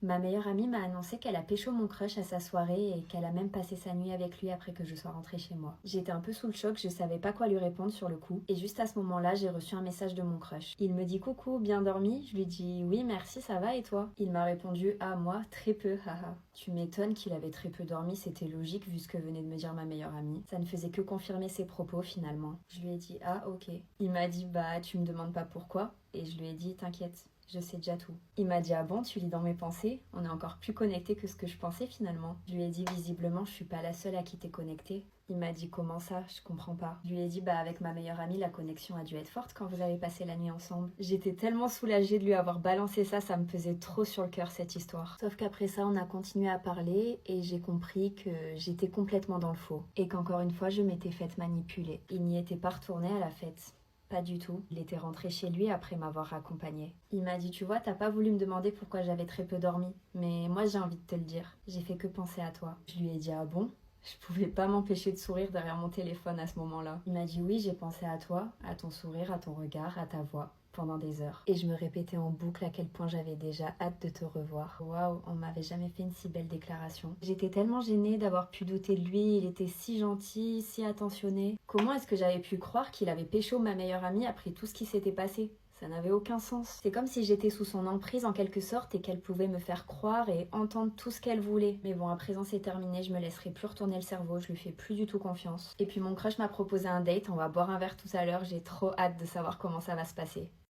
Ma meilleure amie m'a annoncé qu'elle a pécho mon crush à sa soirée et qu'elle a même passé sa nuit avec lui après que je sois rentrée chez moi. J'étais un peu sous le choc, je savais pas quoi lui répondre sur le coup. Et juste à ce moment-là, j'ai reçu un message de mon crush. Il me dit coucou, bien dormi? Je lui dis oui, merci, ça va et toi? Il m'a répondu ah moi, très peu, haha. Tu m'étonnes qu'il avait très peu dormi, c'était logique vu ce que venait de me dire ma meilleure amie. Ça ne faisait que confirmer ses propos finalement. Je lui ai dit ah ok. Il m'a dit bah tu me demandes pas pourquoi? Et je lui ai dit t'inquiète. Je sais déjà tout. Il m'a dit ah bon, tu lis dans mes pensées? On est encore plus connectés que ce que je pensais finalement. Je lui ai dit visiblement je suis pas la seule à qui t'es connectée. Il m'a dit comment ça? Je comprends pas. Je lui ai dit bah avec ma meilleure amie la connexion a dû être forte quand vous avez passé la nuit ensemble. J'étais tellement soulagée de lui avoir balancé ça, ça me pesait trop sur le cœur cette histoire. Sauf qu'après ça on a continué à parler et j'ai compris que j'étais complètement dans le faux. Et qu'encore une fois je m'étais faite manipuler. Il n'y était pas retourné à la fête. Pas du tout. Il était rentré chez lui après m'avoir accompagnée. Il m'a dit, tu vois, t'as pas voulu me demander pourquoi j'avais très peu dormi. Mais moi, j'ai envie de te le dire. J'ai fait que penser à toi. Je lui ai dit, ah bon? Je pouvais pas m'empêcher de sourire derrière mon téléphone à ce moment-là. Il m'a dit, oui, j'ai pensé à toi, à ton sourire, à ton regard, à ta voix. Pendant des heures. Et je me répétais en boucle à quel point j'avais déjà hâte de te revoir. Waouh, on m'avait jamais fait une si belle déclaration. J'étais tellement gênée d'avoir pu douter de lui, il était si gentil, si attentionné. Comment est-ce que j'avais pu croire qu'il avait pécho ma meilleure amie après tout ce qui s'était passé? Ça n'avait aucun sens. C'est comme si j'étais sous son emprise en quelque sorte et qu'elle pouvait me faire croire et entendre tout ce qu'elle voulait. Mais bon, à présent c'est terminé, je me laisserai plus retourner le cerveau, je lui fais plus du tout confiance. Et puis mon crush m'a proposé un date, on va boire un verre tout à l'heure, j'ai trop hâte de savoir comment ça va se passer.